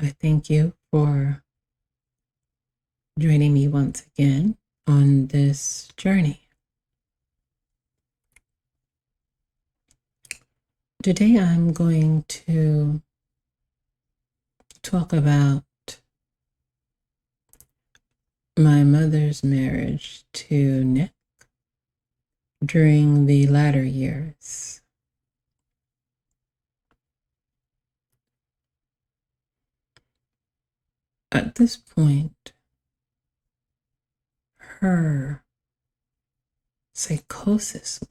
I thank you for joining me once again on this journey. Today I'm going to talk about my mother's marriage to Nick during the latter years. At this point, her psychosis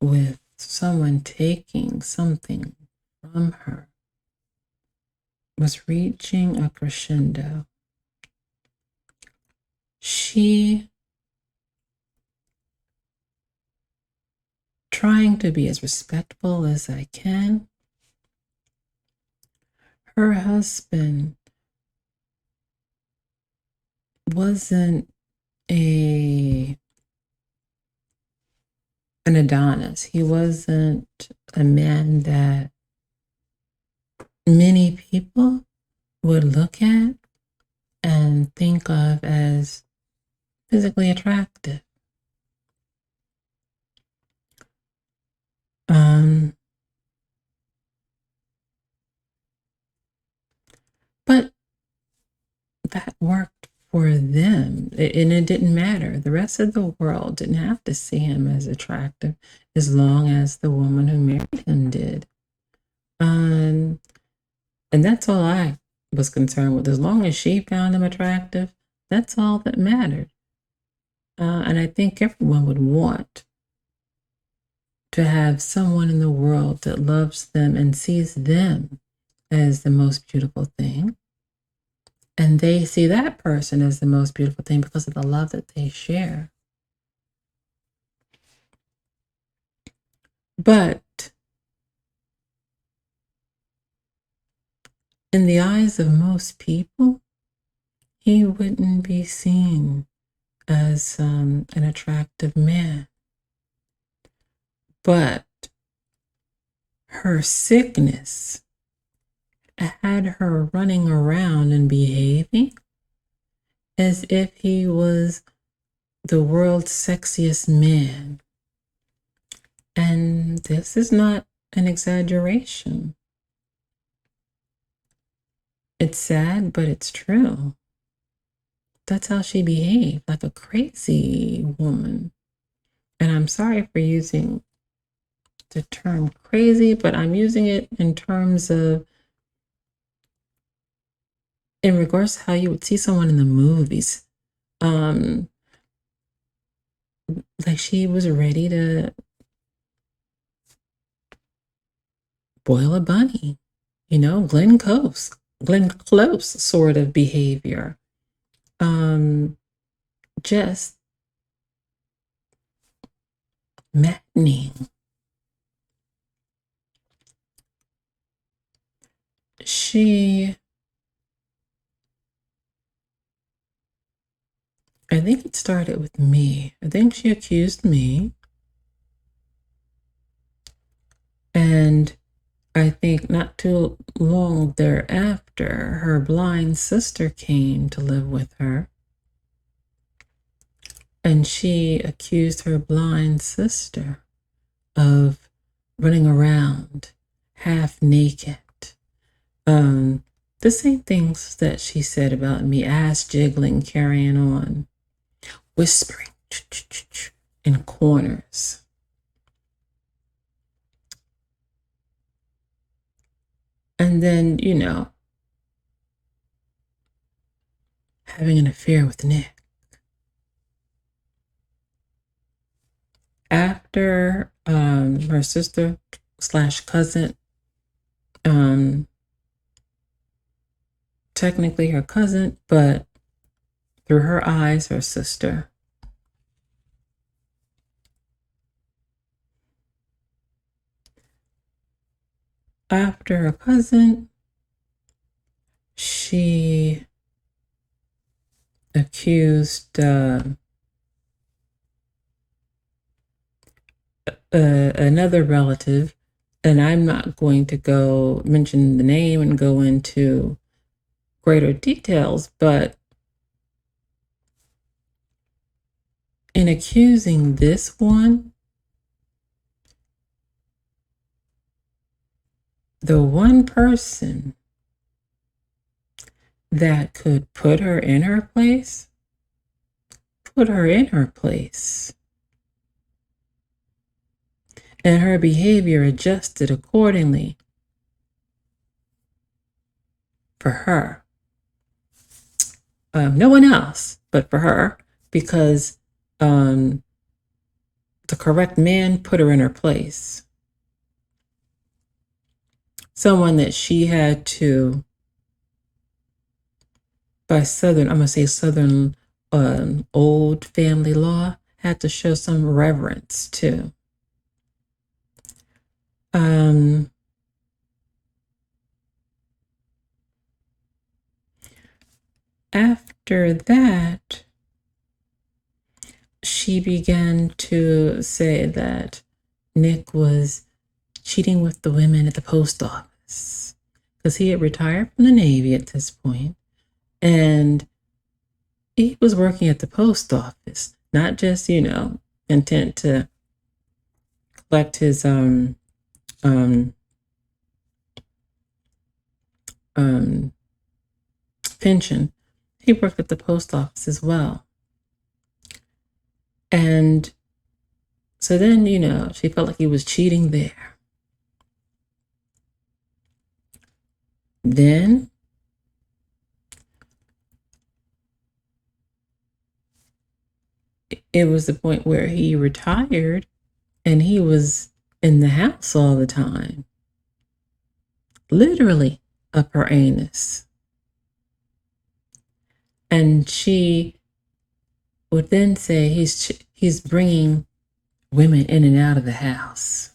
with someone taking something from her was reaching a crescendo. She, trying to be as respectful as I can, her husband wasn't an Adonis. He wasn't a man that many people would look at and think of as physically attractive. But that worked for them, and it didn't matter. The rest of the world didn't have to see him as attractive as long as the woman who married him did. And that's all I was concerned with. As long as she found him attractive, that's all that mattered. And I think everyone would want to have someone in the world that loves them and sees them as the most beautiful thing. And they see that person as the most beautiful thing because of the love that they share. But in the eyes of most people, he wouldn't be seen as an attractive man. But her sickness had her running around and behaving as if he was the world's sexiest man. And this is not an exaggeration. It's sad, but it's true. That's how she behaved, like a crazy woman. And I'm sorry for using the term crazy, but I'm using it in terms of, in regards to how you would see someone in the movies. Like she was ready to boil a bunny, Glenn Close sort of behavior. Just maddening. I think it started with me. I think she accused me. And I think not too long thereafter, her blind sister came to live with her. And she accused her blind sister of running around half naked. The same things that she said about me, ass jiggling, carrying on, whispering in corners. And then, having an affair with Nick. After her sister / cousin, technically her cousin, but through her eyes, her sister. After her cousin, she accused another relative, and I'm not going to go mention the name and go into greater details, but in accusing this one, the one person that could put her in her place, put her in her place. And her behavior adjusted accordingly for her. No one else, but for her, because the correct man put her in her place. Someone that she had to, by Southern, I'm going to say Southern old family law, had to show some reverence to. After that, she began to say that Nick was cheating with the women at the post office because he had retired from the Navy at this point, and he was working at the post office, not just, intent to collect his pension. He worked at the post office as well. And so then, she felt like he was cheating there. Then it was the point where he retired and he was in the house all the time, literally up her anus. And she would then say he's bringing women in and out of the house.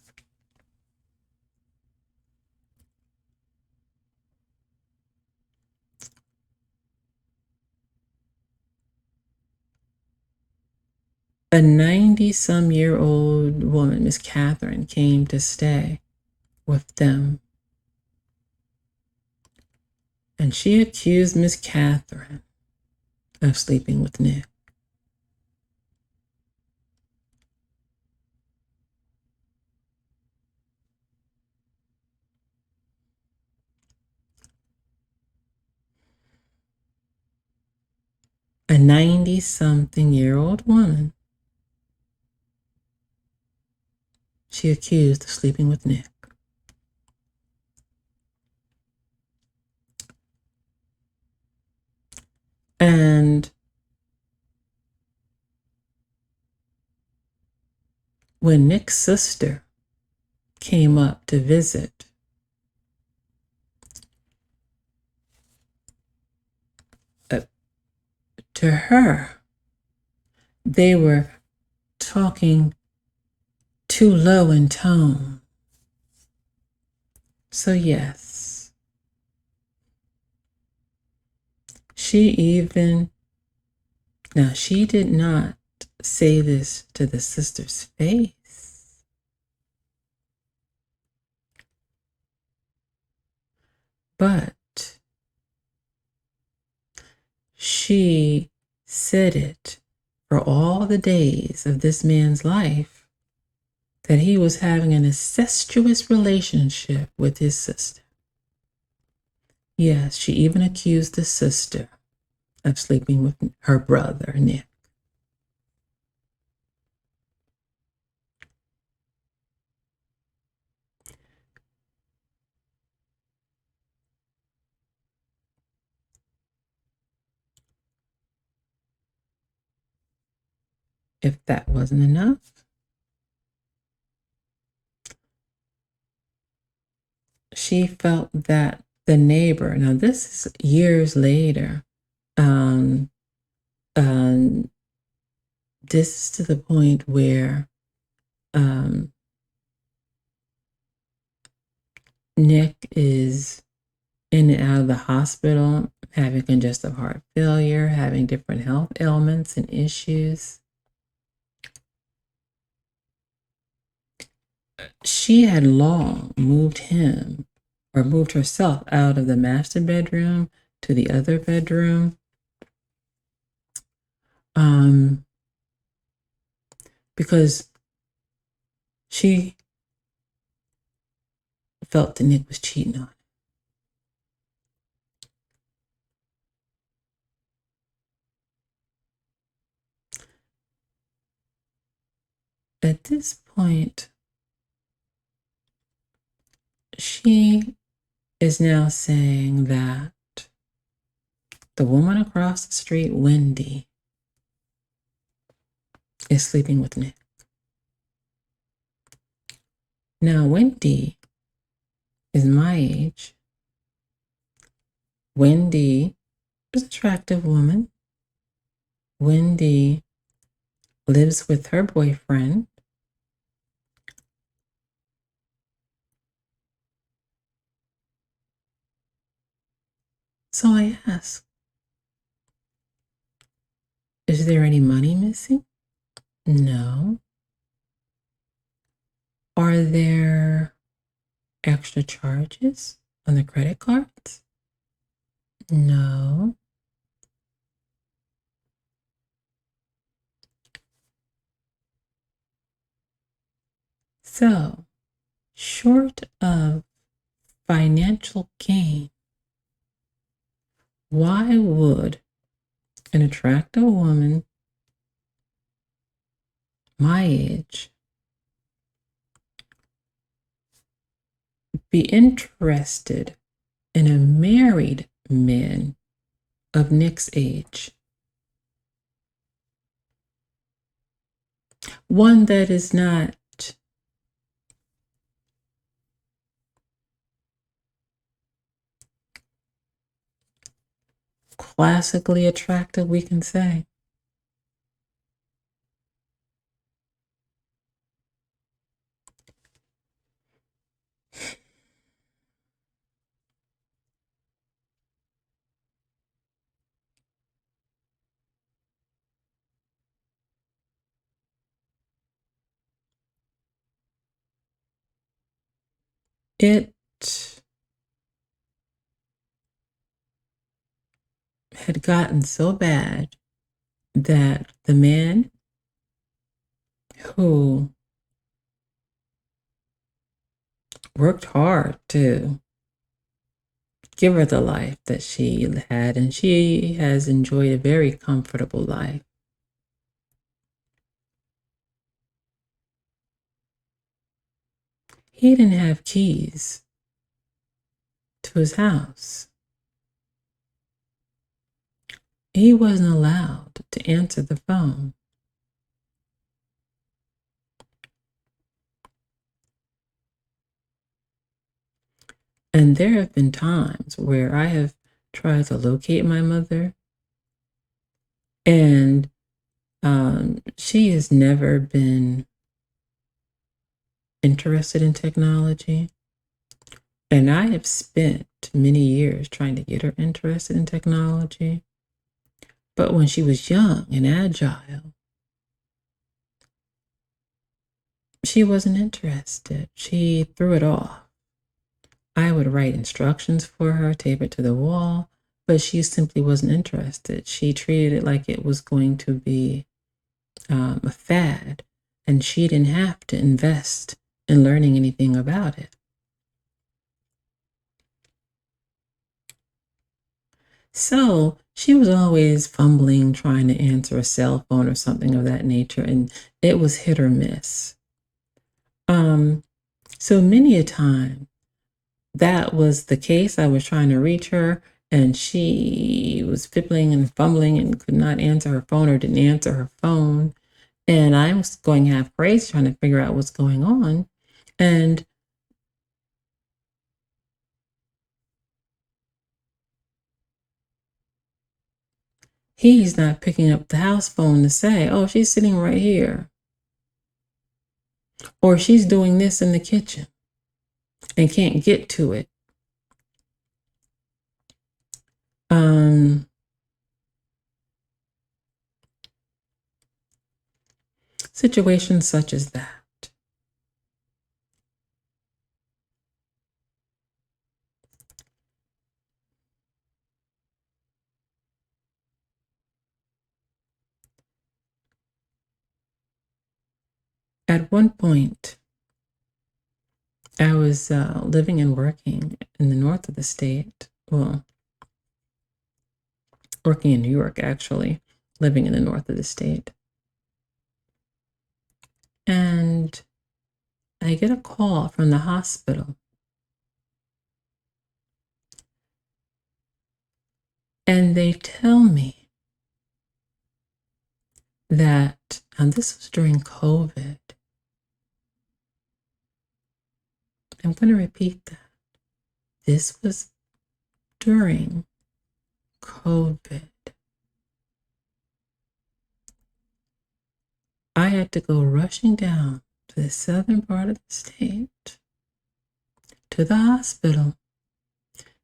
A 90-some-year-old woman, Miss Catherine, came to stay with them. And she accused Miss Catherine of sleeping with Nick. A 90-something-year-old woman she accused of sleeping with Nick. And when Nick's sister came up to visit, to her, they were talking too low in tone. So yes, she did not say this to the sister's face, but she said it for all the days of this man's life that he was having an incestuous relationship with his sister. Yes, she even accused the sister of sleeping with her brother, Nick. If that wasn't enough, she felt that the neighbor, now this is years later, this is to the point where Nick is in and out of the hospital, having congestive heart failure, having different health ailments and issues. She had long moved herself out of the master bedroom to the other bedroom. Because she felt that Nick was cheating on her. At this point, she is now saying that the woman across the street, Wendy, is sleeping with Nick. Now, Wendy is my age. Wendy is an attractive woman. Wendy lives with her boyfriend. So I ask, is there any money missing? No. Are there extra charges on the credit cards? No. So, short of financial gain, why would an attractive woman my age be interested in a married man of Nick's age? One that is not classically attractive, we can say. It had gotten so bad that the man who worked hard to give her the life that she had, and she has enjoyed a very comfortable life. He didn't have keys to his house. He wasn't allowed to answer the phone. And there have been times where I have tried to locate my mother, and she has never been interested in technology. And I have spent many years trying to get her interested in technology. But when she was young and agile, she wasn't interested. She threw it off. I would write instructions for her, tape it to the wall, but she simply wasn't interested. She treated it like it was going to be a fad, and she didn't have to invest in learning anything about it. So she was always fumbling, trying to answer a cell phone or something of that nature, and it was hit or miss. So many a time that was the case. I was trying to reach her, and she was fiddling and fumbling and could not answer her phone or didn't answer her phone. And I was going half crazy trying to figure out what's going on. And he's not picking up the house phone to say, oh, she's sitting right here. Or she's doing this in the kitchen and can't get to it. Situations such as that. At one point, I was living and working in the north of the state. Well, working in New York, actually, living in the north of the state. And I get a call from the hospital. And they tell me that, and this was during COVID. I'm going to repeat that. This was during COVID. I had to go rushing down to the southern part of the state to the hospital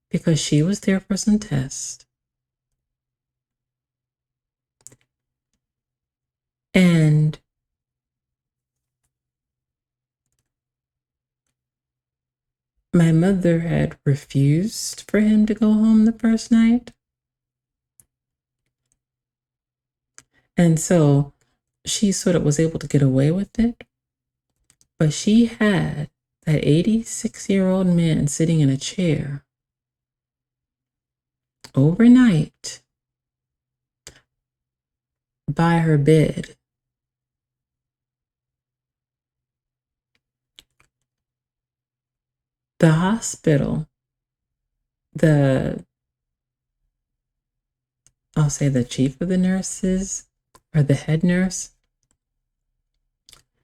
because she was there for some tests. And my mother had refused for him to go home the first night. And so she sort of was able to get away with it. But she had that 86-year-old man sitting in a chair overnight by her bed. The hospital, I'll say the chief of the nurses or the head nurse,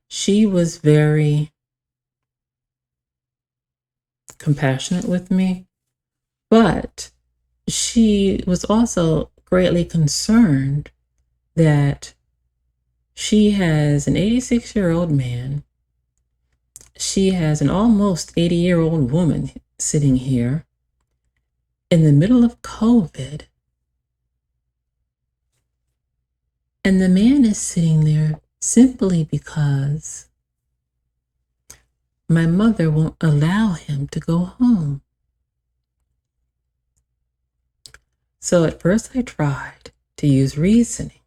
she was very compassionate with me, but she was also greatly concerned that she has an 86-year-old man. She has an almost 80-year-old woman sitting here in the middle of COVID. And the man is sitting there simply because my mother won't allow him to go home. So at first I tried to use reasoning.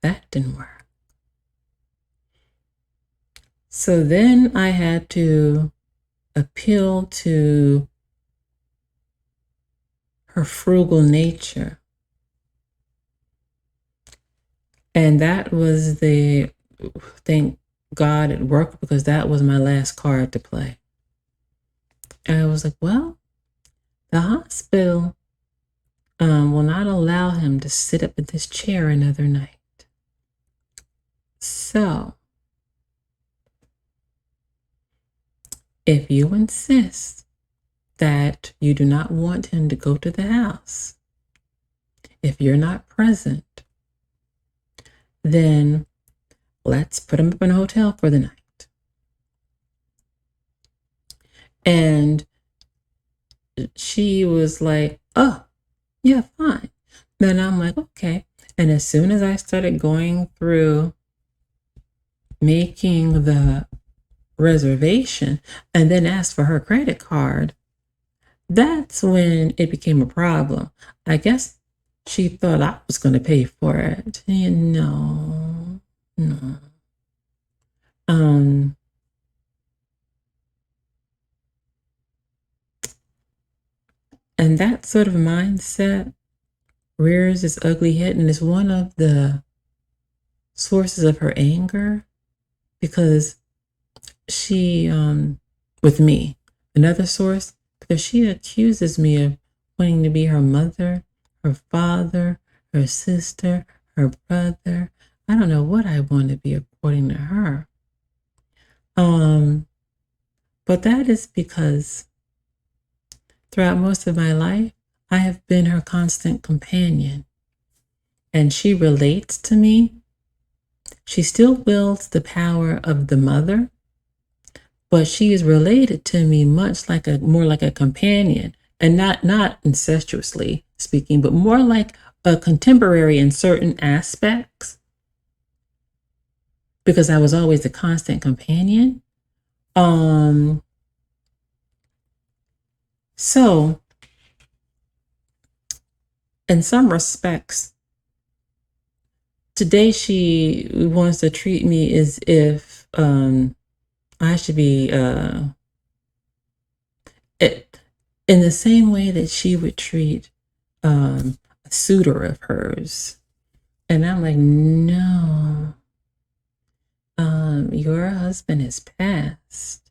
That didn't work. So then I had to appeal to her frugal nature. And that was thank God it worked, because that was my last card to play. And I was like, well, the hospital will not allow him to sit up in this chair another night. So, if you insist that you do not want him to go to the house, if you're not present, then let's put him up in a hotel for the night. And she was like, oh, yeah, fine. Then I'm like, okay. And as soon as I started going through making the reservation and then asked for her credit card, that's when it became a problem. I guess she thought I was going to pay for it. No. And that sort of mindset rears its ugly head, and is one of the sources of her anger, because she, with me, another source, because she accuses me of wanting to be her mother, her father, her sister, her brother. I don't know what I want to be according to her. But that is because throughout most of my life, I have been her constant companion. And she relates to me. She still wields the power of the mother, but she is related to me much more like a companion, and not incestuously speaking, but more like a contemporary in certain aspects, because I was always the constant companion. So in some respects, Today she wants to treat me as if I should be in the same way that she would treat a suitor of hers. And I'm like, no, your husband is passed.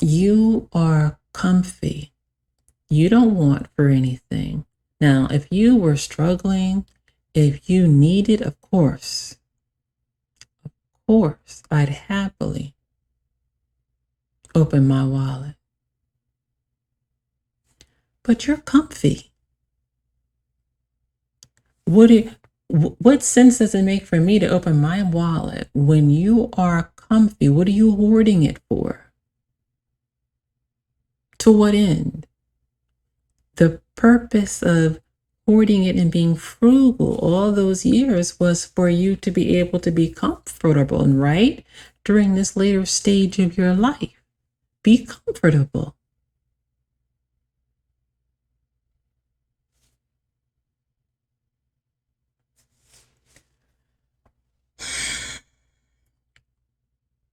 You are comfy. You don't want for anything. Now, if you were struggling, if you needed, of course, I'd happily open my wallet. But you're comfy. What sense does it make for me to open my wallet when you are comfy? What are you hoarding it for? To what end? The purpose of hoarding it and being frugal all those years was for you to be able to be comfortable, and right during this later stage of your life. Be comfortable.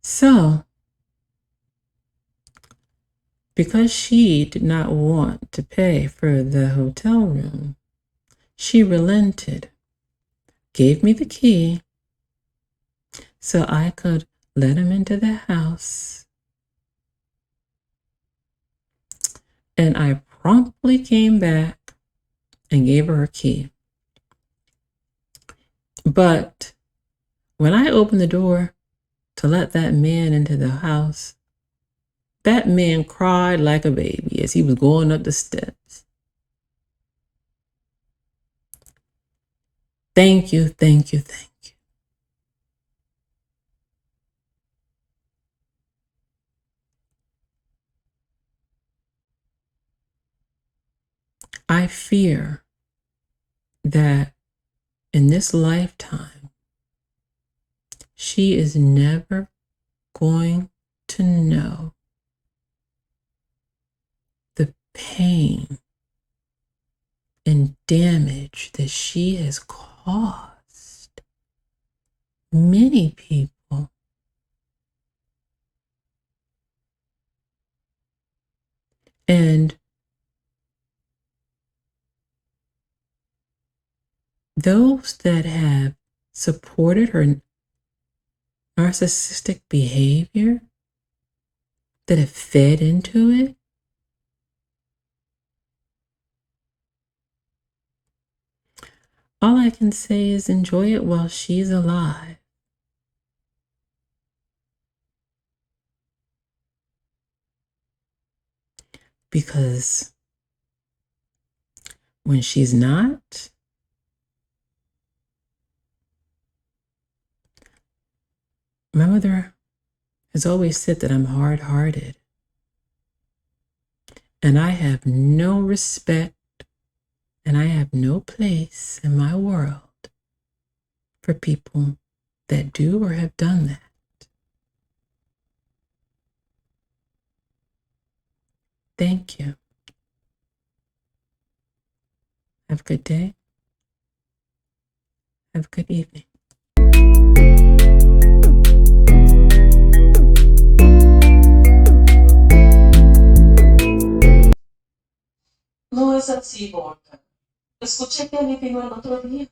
So, because she did not want to pay for the hotel room, she relented, gave me the key so I could let him into the house. And I promptly came back and gave her a key. But when I opened the door to let that man into the house, that man cried like a baby as he was going up the steps. Thank you, thank you, thank you. I fear that in this lifetime, she is never going to know the pain and damage that she has caused many people. And those that have supported her narcissistic behavior, that have fed into it, all I can say is enjoy it while she's alive. Because when she's not, my mother has always said that I'm hard-hearted. And I have no respect and I have no place in my world for people that do or have done that. Thank you. Have a good day. Have a good evening. No es así, Borja. Escuché que mi el otro día.